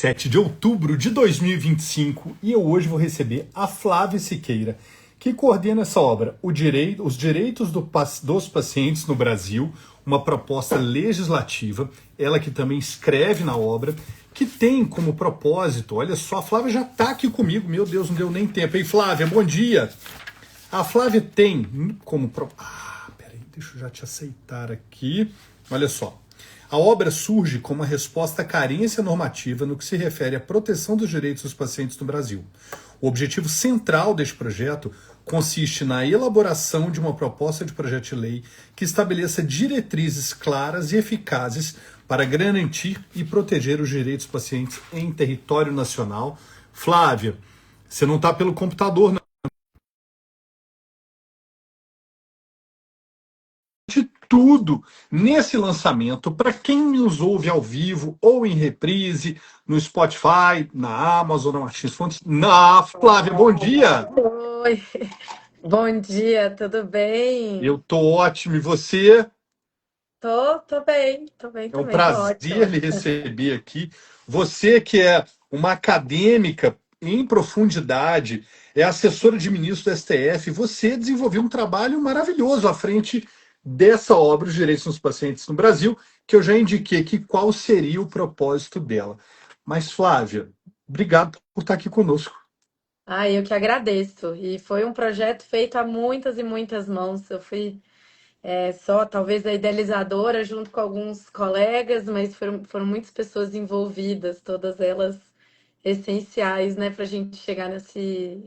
7 de outubro de 2025 e eu hoje vou receber a Flávia Siqueira, que coordena essa obra, Os Direitos dos Pacientes no Brasil, uma proposta legislativa, ela que também escreve na obra, que tem como propósito, olha só, a Flávia já está aqui comigo, meu Deus, não deu nem tempo. Ei, Flávia, bom dia! A Flávia tem como... Peraí, deixa eu já te aceitar aqui. Olha só. A obra surge como uma resposta à carência normativa no que se refere à proteção dos direitos dos pacientes no Brasil. O objetivo central deste projeto consiste na elaboração de uma proposta de projeto de lei que estabeleça diretrizes claras e eficazes para garantir e proteger os direitos dos pacientes em território nacional. Flávia, você não está pelo computador, não. De tudo nesse lançamento para quem nos ouve ao vivo ou em reprise no Spotify, na Amazon, na Martins Fontes. Na Flávia, bom dia. Oi, bom dia, tudo bem? Eu tô ótimo e você? Tô bem É um também, tô prazer ótima. lhe receber aqui. Você que é uma acadêmica em profundidade, é assessora de ministro do STF, você desenvolveu um trabalho maravilhoso à frente dessa obra, Os Direitos dos Pacientes no Brasil, que eu já indiquei aqui qual seria o propósito dela. Mas, Flávia, obrigado por estar aqui conosco. Eu que agradeço. E foi um projeto feito a muitas e muitas mãos. Eu fui só, talvez, a idealizadora junto com alguns colegas, mas foram muitas pessoas envolvidas, todas elas essenciais, né, para a gente chegar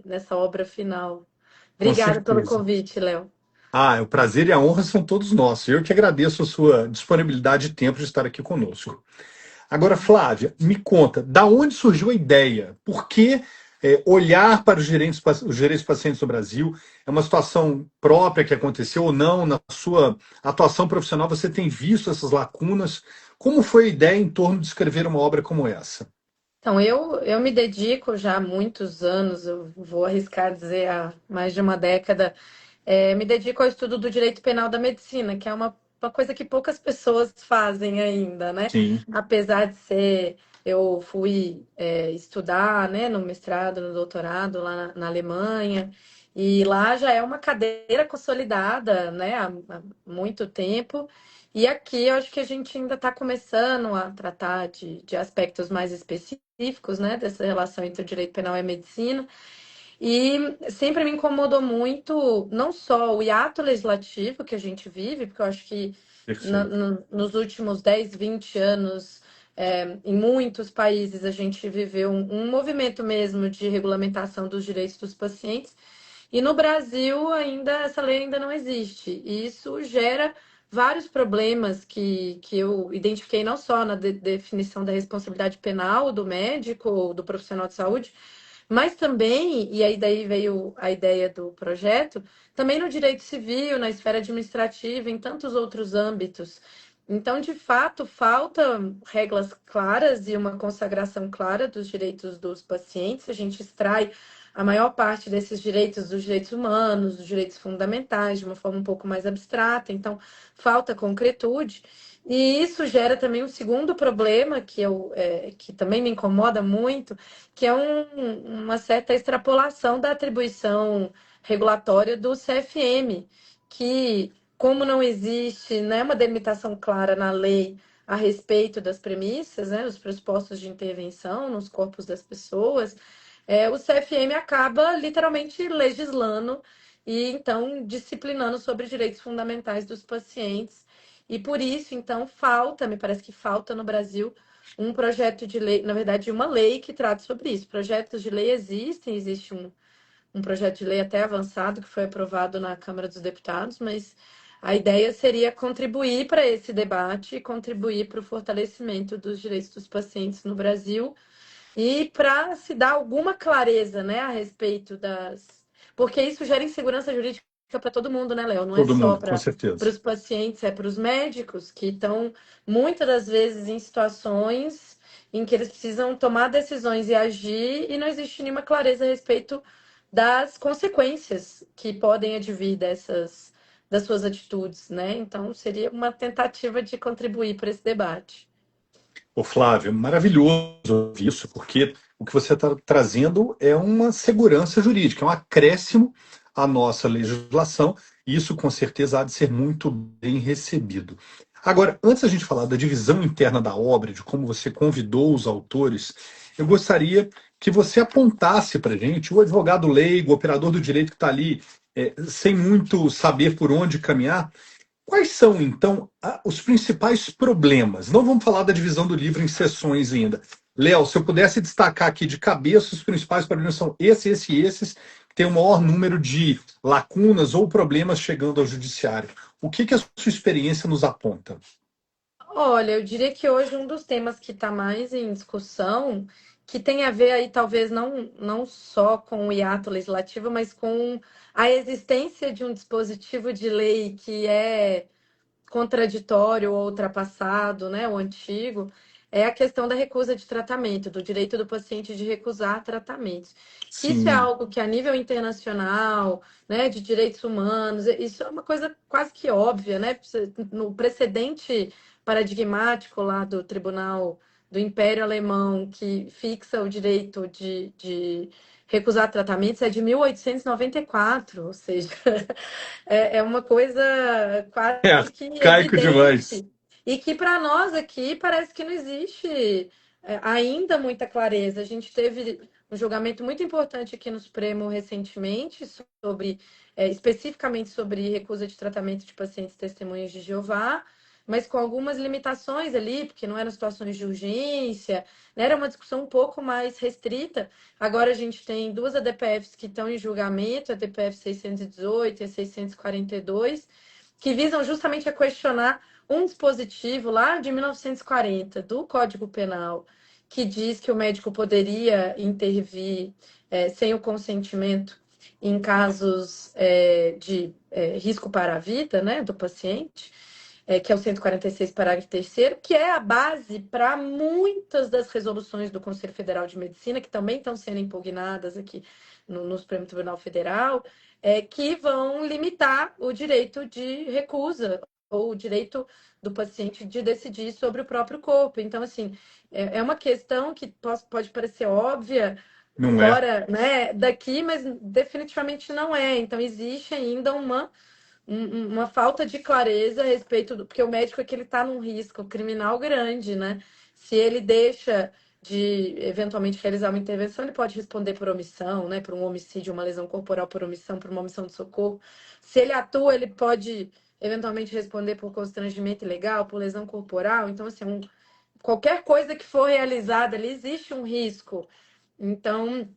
nessa obra final. Com Obrigada pelo certeza. convite, Léo. O prazer e a honra são todos nossos. Eu que agradeço a sua disponibilidade e tempo de estar aqui conosco. Agora, Flávia, me conta, da onde surgiu a ideia? Por que olhar para os direitos dos pacientes no Brasil? É uma situação própria que aconteceu ou não? Na sua atuação profissional, você tem visto essas lacunas? Como foi a ideia em torno de escrever uma obra como essa? Então, eu me dedico já há muitos anos, eu vou arriscar dizer há mais de uma década, me dedico ao estudo do direito penal da medicina, que é uma coisa que poucas pessoas fazem ainda, né? Sim, Apesar de ser, eu fui estudar, né, no mestrado, no doutorado lá na Alemanha, e lá já é uma cadeira consolidada, né, há muito tempo. E aqui eu acho que a gente ainda está começando a tratar de aspectos mais específicos, né, dessa relação entre o direito penal e a medicina. E sempre me incomodou muito, não só o hiato legislativo que a gente vive, porque eu acho que perfeito. nos últimos 10, 20 anos, em muitos países, a gente viveu um movimento mesmo de regulamentação dos direitos dos pacientes. E no Brasil, ainda essa lei ainda não existe. E isso gera vários problemas que eu identifiquei não só na definição da responsabilidade penal do médico ou do profissional de saúde, mas também, e aí daí veio a ideia do projeto, também no direito civil, na esfera administrativa, em tantos outros âmbitos. Então, de fato, falta regras claras e uma consagração clara dos direitos dos pacientes. A gente extrai a maior parte desses direitos dos direitos humanos, dos direitos fundamentais, de uma forma um pouco mais abstrata. Então, falta concretude. E isso gera também um segundo problema que também me incomoda muito, que é uma certa extrapolação da atribuição regulatória do CFM, que, como não existe, né, uma delimitação clara na lei a respeito das premissas, né, os pressupostos de intervenção nos corpos das pessoas, o CFM acaba literalmente legislando e então disciplinando sobre direitos fundamentais dos pacientes. E por isso, então, me parece que falta no Brasil um projeto de lei, na verdade, uma lei que trate sobre isso. Projetos de lei existem, existe um projeto de lei até avançado que foi aprovado na Câmara dos Deputados, mas a ideia seria contribuir para esse debate, contribuir para o fortalecimento dos direitos dos pacientes no Brasil e para se dar alguma clareza, né, a respeito das. Porque isso gera insegurança jurídica para todo mundo, né, Léo? Não é Todo só mundo, com para certeza. os pacientes, é para os médicos que estão muitas das vezes em situações em que eles precisam tomar decisões e agir e não existe nenhuma clareza a respeito das consequências que podem advir das suas atitudes, né? Então seria uma tentativa de contribuir para esse debate. Ô Flávio, maravilhoso ouvir isso, porque o que você está trazendo é uma segurança jurídica, é um acréscimo à nossa legislação, e isso com certeza há de ser muito bem recebido. Agora, antes da gente falar da divisão interna da obra, de como você convidou os autores, eu gostaria que você apontasse para a gente, o advogado leigo, o operador do direito que está ali, sem muito saber por onde caminhar, quais são, então, os principais problemas? Não vamos falar da divisão do livro em seções ainda. Léo, se eu pudesse destacar aqui de cabeça, os principais problemas são esses, que tem o maior número de lacunas ou problemas chegando ao judiciário. O que a sua experiência nos aponta? Olha, eu diria que hoje um dos temas que está mais em discussão, que tem a ver aí talvez não só com o hiato legislativo, mas com a existência de um dispositivo de lei que é contraditório ou ultrapassado, né, o antigo, é a questão da recusa de tratamento, do direito do paciente de recusar tratamentos. Que isso é Sim, algo que a nível internacional, né, de direitos humanos, isso é uma coisa quase que óbvia, né? No precedente paradigmático lá do Tribunal do Império Alemão, que fixa o direito de recusar tratamentos, é de 1894, ou seja, é uma coisa é quase que arcaico demais. evidente e que para nós aqui parece que não existe ainda muita clareza. A gente teve um julgamento muito importante aqui no Supremo recentemente sobre especificamente sobre recusa de tratamento de pacientes testemunhas de Jeová, mas com algumas limitações ali, porque não eram situações de urgência, né? Era uma discussão um pouco mais restrita. Agora a gente tem duas ADPFs que estão em julgamento, a DPF 618 e a 642, que visam justamente a questionar um dispositivo lá de 1940 do Código Penal, que diz que o médico poderia intervir sem o consentimento em casos de risco para a vida, né, do paciente, que é o 146, parágrafo 3º, que é a base para muitas das resoluções do Conselho Federal de Medicina, que também estão sendo impugnadas aqui no Supremo Tribunal Federal, que vão limitar o direito de recusa ou o direito do paciente de decidir sobre o próprio corpo. Então, assim, é uma questão que pode parecer óbvia, Não é? fora, né, daqui, mas definitivamente não é. Então, existe ainda uma falta de clareza a respeito do. Porque o médico é que ele está num risco criminal grande, né? Se ele deixa de eventualmente realizar uma intervenção, ele pode responder por omissão, né? Por um homicídio, uma lesão corporal por omissão, por uma omissão de socorro. Se ele atua, ele pode eventualmente responder por constrangimento ilegal, por lesão corporal. Então, assim, qualquer coisa que for realizada ali, existe um risco. Então,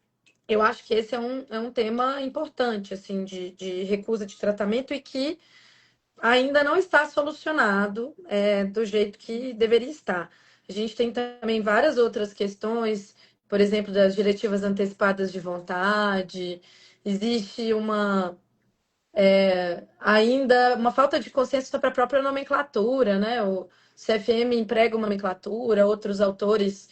eu acho que esse é um tema importante, assim, de recusa de tratamento e que ainda não está solucionado do jeito que deveria estar. A gente tem também várias outras questões, por exemplo, das diretivas antecipadas de vontade, existe ainda uma falta de consciência sobre a própria nomenclatura, né? O CFM emprega uma nomenclatura, outros autores,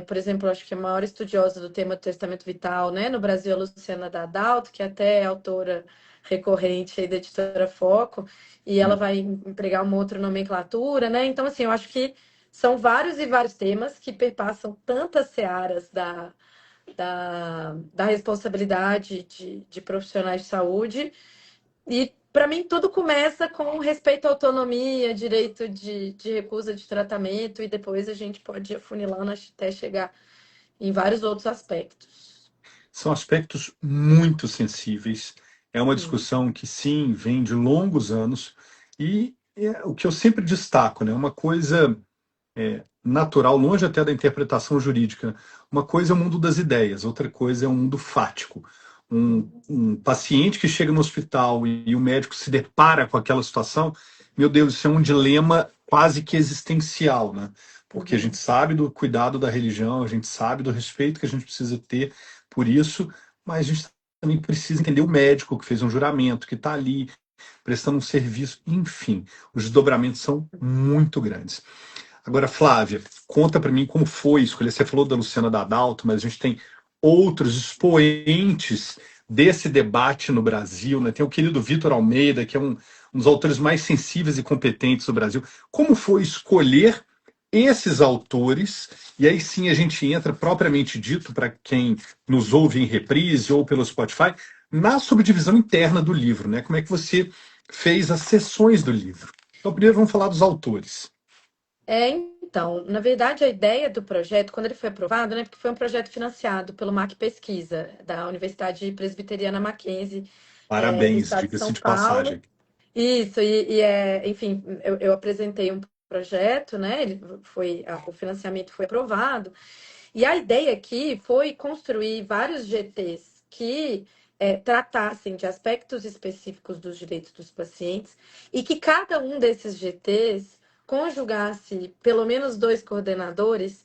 por exemplo, acho que a maior estudiosa do tema do testamento vital, né, no Brasil, é a Luciana Dadalto, que até é autora recorrente aí da editora Foco, e ela vai empregar uma outra nomenclatura, né? Então, assim, eu acho que são vários e vários temas que perpassam tantas searas da responsabilidade de profissionais de saúde e para mim tudo começa com respeito à autonomia, direito de recusa de tratamento, e depois a gente pode ir afunilando até chegar em vários outros aspectos. São aspectos muito sensíveis. É uma Sim. discussão que, sim, vem de longos anos. E o que eu sempre destaco, né, uma coisa natural, longe até da interpretação jurídica. Uma coisa é o mundo das ideias, outra coisa é o mundo fático. Um paciente que chega no hospital e o médico se depara com aquela situação, meu Deus, isso é um dilema quase que existencial, né? Porque a gente Uhum. sabe do cuidado da religião, a gente sabe do respeito que a gente precisa ter por isso, mas a gente também precisa entender o médico que fez um juramento, que está ali prestando um serviço, enfim, os desdobramentos são muito grandes. Agora, Flávia, conta para mim como foi escolher. Você falou da Luciana Dadalto, mas a gente tem outros expoentes desse debate no Brasil, né? Tem o querido Vitor Almeida, que é um dos autores mais sensíveis e competentes do Brasil. Como foi escolher esses autores, e aí sim a gente entra propriamente dito para quem nos ouve em reprise ou pelo Spotify, na subdivisão interna do livro, né? Como é que você fez as seções do livro? Então, primeiro vamos falar dos autores. Então, na verdade, a ideia do projeto, quando ele foi aprovado, né, porque foi um projeto financiado pelo MAC Pesquisa, da Universidade Presbiteriana Mackenzie, no Parabéns, estado de diga-se São de Paulo. passagem. Isso, enfim, eu apresentei um projeto, né? O financiamento foi aprovado. E a ideia aqui foi construir vários GTs que tratassem de aspectos específicos dos direitos dos pacientes e que cada um desses GTs conjugasse pelo menos dois coordenadores,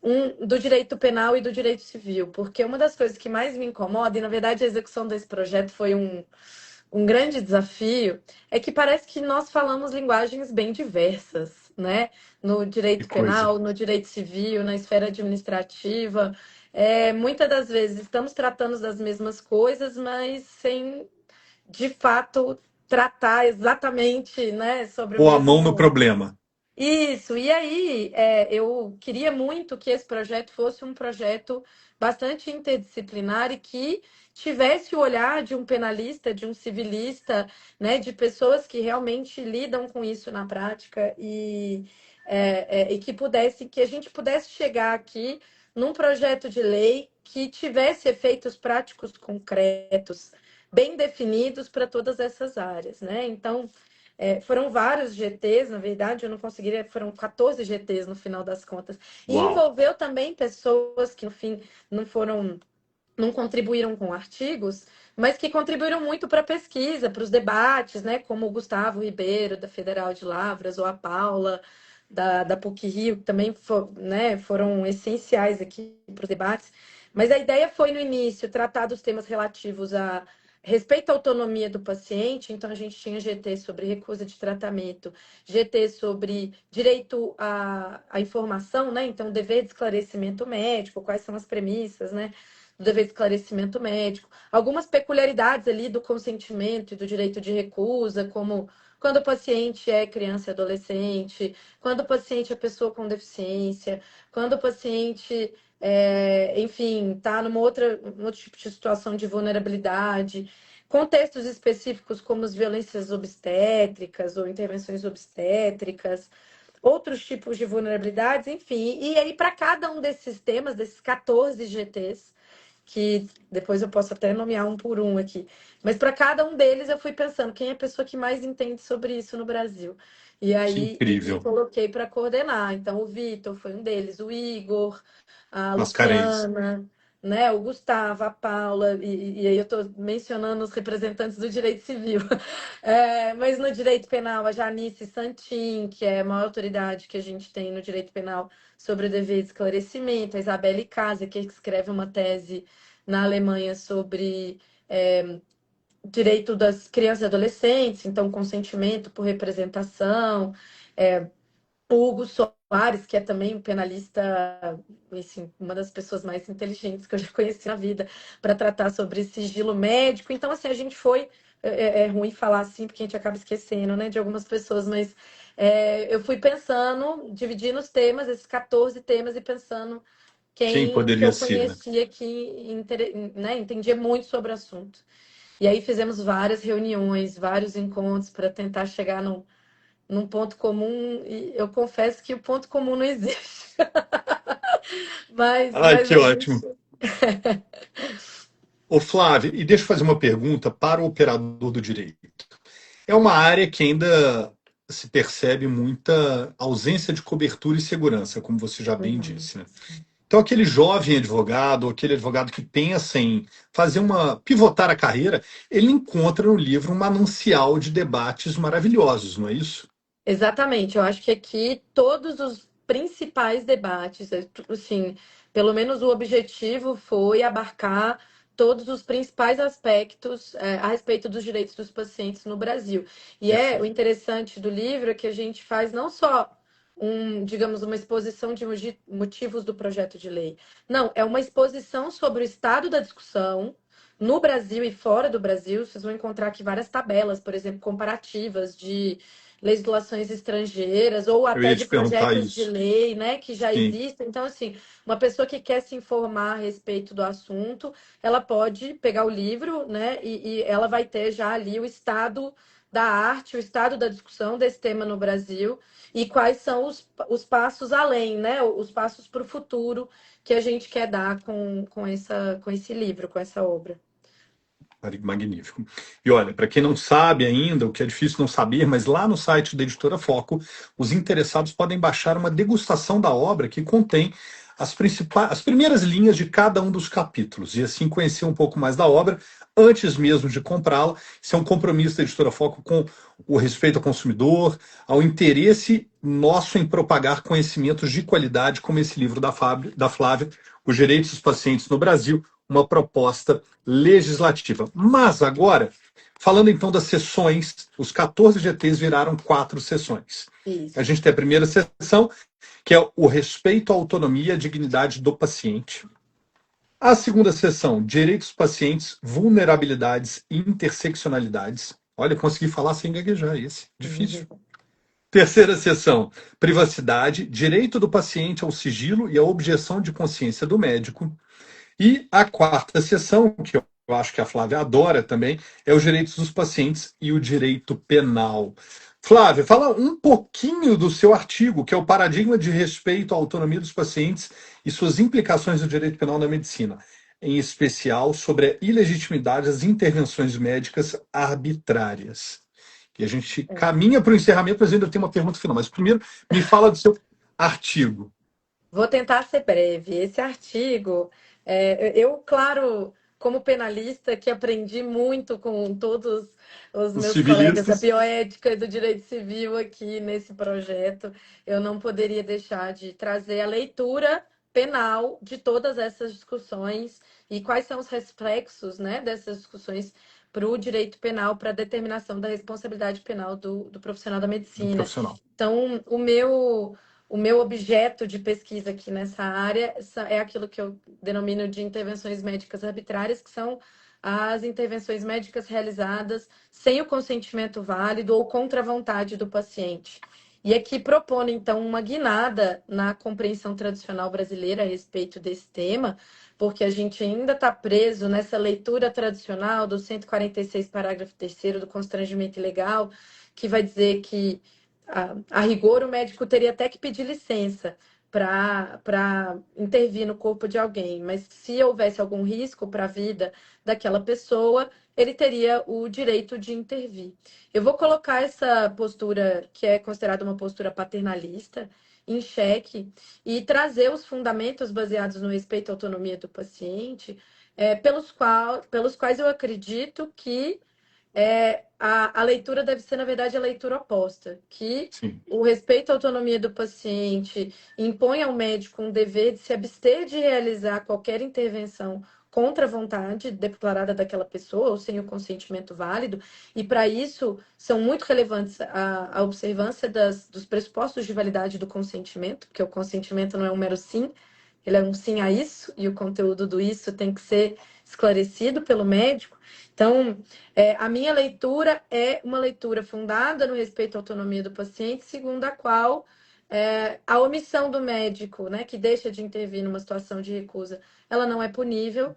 um do direito penal e do direito civil, porque uma das coisas que mais me incomoda, e na verdade a execução desse projeto foi um grande desafio, é que parece que nós falamos linguagens bem diversas, né? No Que direito coisa. penal, no direito civil, na esfera administrativa. Muitas das vezes estamos tratando das mesmas coisas, mas sem, de fato, tratar exatamente, né, sobre o Ou a mão no mesmo. problema. Isso, e aí eu queria muito que esse projeto fosse um projeto bastante interdisciplinar e que tivesse o olhar de um penalista, de um civilista, né, de pessoas que realmente lidam com isso na prática e que a gente pudesse chegar aqui num projeto de lei que tivesse efeitos práticos concretos, bem definidos para todas essas áreas, né? Então, foram vários GTs, na verdade, eu não conseguiria, foram 14 GTs no final das contas. E Uau. envolveu também pessoas que, no fim, não foram, não contribuíram com artigos, mas que contribuíram muito para a pesquisa, para os debates, né? Como o Gustavo Ribeiro, da Federal de Lavras, ou a Paula, da PUC-Rio, que também né, foram essenciais aqui para os debates. Mas a ideia foi, no início, tratar dos temas relativos a respeito à autonomia do paciente, então a gente tinha GT sobre recusa de tratamento, GT sobre direito à informação, né? Então, dever de esclarecimento médico, quais são as premissas, né? Do dever de esclarecimento médico, algumas peculiaridades ali do consentimento e do direito de recusa, como quando o paciente é criança e adolescente, quando o paciente é pessoa com deficiência, quando o paciente enfim, está num outro tipo de situação de vulnerabilidade, contextos específicos como as violências obstétricas ou intervenções obstétricas, outros tipos de vulnerabilidades, enfim. E aí, para cada um desses temas, desses 14 GTs, que depois eu posso até nomear um por um aqui. Mas para cada um deles eu fui pensando quem é a pessoa que mais entende sobre isso no Brasil. E Que aí e incrível. coloquei para coordenar. Então o Vitor foi um deles, o Igor, a Mascarenhas. Luciana, né, o Gustavo, a Paula, e aí eu estou mencionando os representantes do direito civil. Mas no direito penal, a Janice Santin, que é a maior autoridade que a gente tem no direito penal sobre o dever de esclarecimento, a Isabelle Casa, que escreve uma tese na Alemanha sobre direito das crianças e adolescentes, então consentimento por representação, o Hugo Soares, que é também um penalista, assim, uma das pessoas mais inteligentes que eu já conheci na vida, para tratar sobre sigilo médico. Então, assim, a gente foi. É ruim falar assim, porque a gente acaba esquecendo, né, de algumas pessoas, mas eu fui pensando, dividindo os temas, esses 14 temas, e pensando Quem quem que poderia eu ser, né? conhecia que né, entendia muito sobre o assunto. E aí fizemos várias reuniões, vários encontros para tentar chegar num ponto comum, e eu confesso que o ponto comum não existe. Ai, Mas que a ótimo. gente. Ô Flávio, e deixa eu fazer uma pergunta para o operador do direito. É uma área que ainda se percebe muita ausência de cobertura e segurança, como você já bem Uhum. disse, né? Então, aquele jovem advogado, ou aquele advogado que pensa em fazer pivotar a carreira, ele encontra no livro um manancial de debates maravilhosos, não é isso? Exatamente, eu acho que aqui todos os principais debates, assim, pelo menos o objetivo foi abarcar todos os principais aspectos a respeito dos direitos dos pacientes no Brasil. E o Perfeito. interessante do livro é que a gente faz não só digamos, uma exposição de motivos do projeto de lei. Não, é uma exposição sobre o estado da discussão no Brasil e fora do Brasil. Vocês vão encontrar aqui várias tabelas, por exemplo, comparativas de legislações estrangeiras ou Eu até ia de te perguntar projetos de isso. lei, né, que já Sim. existem. Então, assim, uma pessoa que quer se informar a respeito do assunto, ela pode pegar o livro, né, e ela vai ter já ali o estado da arte, o estado da discussão desse tema no Brasil e quais são os passos além, né, os passos para o futuro que a gente quer dar com esse livro, com essa obra. Magnífico. E olha, para quem não sabe ainda, o que é difícil não saber, mas lá no site da Editora Foco, os interessados podem baixar uma degustação da obra que contém as primeiras linhas de cada um dos capítulos e assim conhecer um pouco mais da obra antes mesmo de comprá-la. Isso é um compromisso da Editora Foco com o respeito ao consumidor, ao interesse nosso em propagar conhecimentos de qualidade, como esse livro da Flávia, Os Direitos dos Pacientes no Brasil, uma proposta legislativa. Mas agora, falando então das sessões, os 14 GTs viraram 4 sessões. A Isso. gente tem a primeira sessão, que é o respeito à autonomia e à dignidade do paciente. A segunda sessão, direitos dos pacientes, vulnerabilidades e interseccionalidades. Olha, consegui falar sem gaguejar esse. Difícil. Terceira sessão, privacidade, direito do paciente ao sigilo e à objeção de consciência do médico. E a quarta sessão, que eu acho que a Flávia adora também, é os direitos dos pacientes e o direito penal. Flávia, fala um pouquinho do seu artigo, que é o Paradigma de Respeito à Autonomia dos Pacientes e suas implicações no direito penal na medicina, em especial sobre a ilegitimidade das intervenções médicas arbitrárias. E a gente caminha para o encerramento, mas ainda tem uma pergunta final. Mas primeiro, me fala do seu artigo. Vou tentar ser breve. Esse artigo, claro, como penalista, que aprendi muito com todos os Os meus colegas da civilistas. bioética e do direito civil aqui nesse projeto, eu não poderia deixar de trazer a leitura penal de todas essas discussões e quais são os reflexos, né, dessas discussões para o direito penal, para a determinação da responsabilidade penal do profissional da Do medicina. profissional. Então, o meu objeto de pesquisa aqui nessa área é aquilo que eu denomino de intervenções médicas arbitrárias, que são as intervenções médicas realizadas sem o consentimento válido ou contra a vontade do paciente. E aqui propõe, então, uma guinada na compreensão tradicional brasileira a respeito desse tema, porque a gente ainda está preso nessa leitura tradicional do 146, parágrafo 3º do constrangimento ilegal, que vai dizer que a rigor, o médico teria até que pedir licença para intervir no corpo de alguém, mas se houvesse algum risco para a vida daquela pessoa, ele teria o direito de intervir. Eu vou colocar essa postura, que é considerada uma postura paternalista, em xeque e trazer os fundamentos baseados no respeito à autonomia do paciente, pelos quais eu acredito que a leitura deve ser, na verdade, a leitura oposta, que Sim. o respeito à autonomia do paciente impõe ao médico um dever de se abster de realizar qualquer intervenção contra a vontade declarada daquela pessoa ou sem o consentimento válido, e para isso são muito relevantes a observância dos pressupostos de validade do consentimento, porque o consentimento não é um mero sim, ele é um sim a isso, e o conteúdo do isso tem que ser esclarecido pelo médico. Então, a minha leitura é uma leitura fundada no respeito à autonomia do paciente, segundo a qual a omissão do médico, né, que deixa de intervir numa situação de recusa, ela não é punível.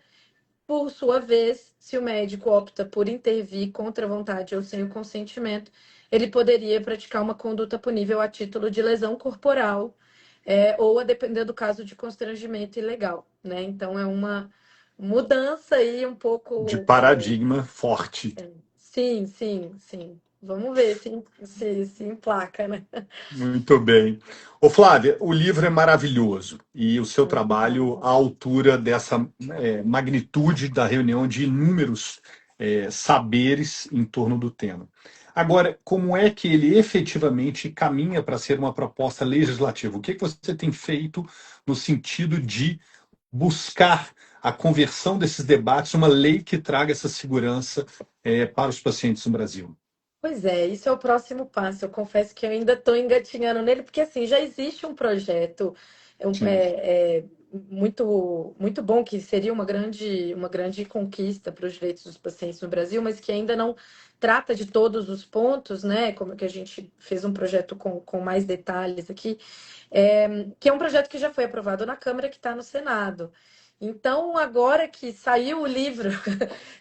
Por sua vez, se o médico opta por intervir contra a vontade ou sem o consentimento, ele poderia praticar uma conduta punível a título de lesão corporal, ou a depender do caso de constrangimento ilegal, né? Então é uma mudança aí um De pouco. paradigma forte. Sim, sim, sim. Vamos ver se emplaca, né? Muito bem. Ô, Flávia, o livro é maravilhoso e o seu trabalho à Obrigada. altura dessa magnitude da reunião de inúmeros saberes em torno do tema. Agora, como é que ele efetivamente caminha para ser uma proposta legislativa? O que você tem feito no sentido de buscar a conversão desses debates, uma lei que traga essa segurança para os pacientes no Brasil? Pois é, isso é o próximo passo. Eu confesso que eu ainda estou engatinhando nele, porque assim, já existe um projeto, Sim. muito bom, que seria uma grande conquista para os direitos dos pacientes no Brasil, mas que ainda não trata de todos os pontos, né? Como que a gente fez um projeto com mais detalhes aqui, que é um projeto que já foi aprovado na Câmara, que está no Senado. Então, agora que saiu o livro,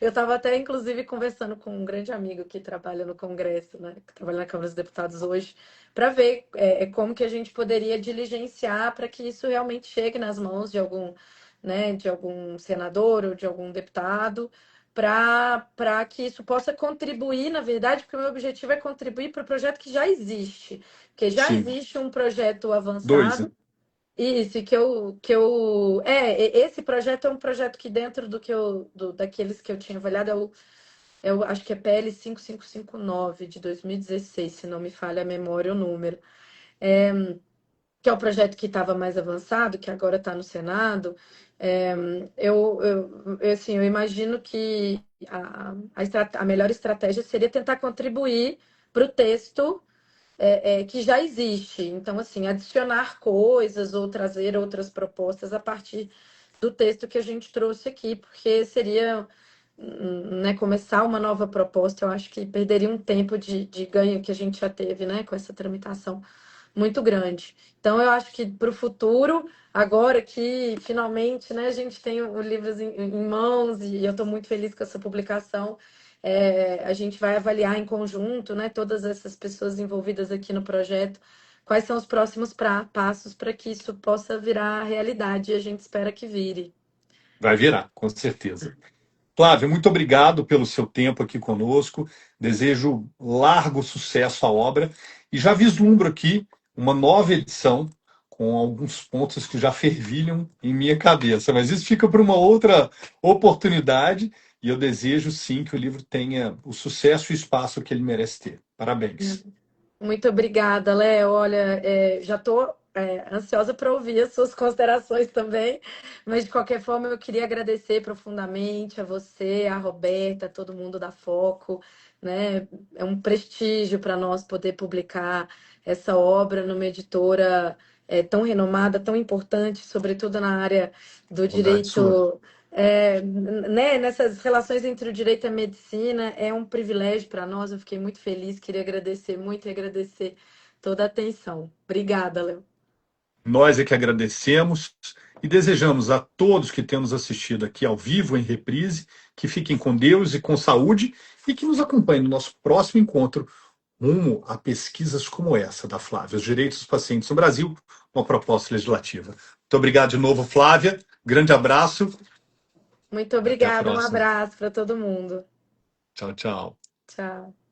eu estava até, inclusive, conversando com um grande amigo que trabalha no Congresso, né, que trabalha na Câmara dos Deputados hoje, para ver como que a gente poderia diligenciar para que isso realmente chegue nas mãos de algum, né, de algum senador ou de algum deputado, para que isso possa contribuir, na verdade, porque o meu objetivo é contribuir para o projeto que já existe, porque já Sim. existe um projeto Dois, avançado. né? Isso, esse projeto é um projeto que dentro daqueles que eu tinha avaliado, eu acho que é PL 5559 de 2016, se não me falha a memória o número, que é o projeto que estava mais avançado, que agora está no Senado. É, assim, eu imagino que a melhor estratégia seria tentar contribuir para o texto que já existe. Então, assim, adicionar coisas ou trazer outras propostas a partir do texto que a gente trouxe aqui, porque seria, né, começar uma nova proposta, eu acho que perderia um tempo de ganho que a gente já teve, né, com essa tramitação muito grande. Então, eu acho que para o futuro, agora que finalmente, né, a gente tem o livro em mãos e eu estou muito feliz com essa publicação, a gente vai avaliar em conjunto, né, todas essas pessoas envolvidas aqui no projeto, quais são os próximos passos para que isso possa virar realidade e a gente espera que vire. Vai virar, com certeza. Flávio, muito obrigado pelo seu tempo aqui conosco. Desejo largo sucesso à obra e já vislumbro aqui uma nova edição com alguns pontos que já fervilham em minha cabeça. Mas isso fica para uma outra oportunidade e eu desejo sim que o livro tenha o sucesso e o espaço que ele merece ter. Parabéns. Muito obrigada, Léo. Olha, já estou ansiosa para ouvir as suas considerações também, mas de qualquer forma eu queria agradecer profundamente a você, a Roberta, a todo mundo da Foco, né? É um prestígio para nós poder publicar essa obra numa editora tão renomada, tão importante, sobretudo na área do Bondade sua. direito. Né, nessas relações entre o direito e a medicina, é um privilégio para nós. Eu fiquei muito feliz, queria agradecer muito e agradecer toda a atenção. Obrigada, Léo. Nós é que agradecemos e desejamos a todos que têm nos assistido aqui ao vivo, em reprise, que fiquem com Deus e com saúde e que nos acompanhem no nosso próximo encontro rumo a pesquisas como essa da Flávia, os direitos dos pacientes no Brasil, uma proposta legislativa. Muito obrigado de novo, Flávia. Grande abraço Muito e até a obrigada, um próxima. abraço para todo mundo. Tchau, tchau. Tchau.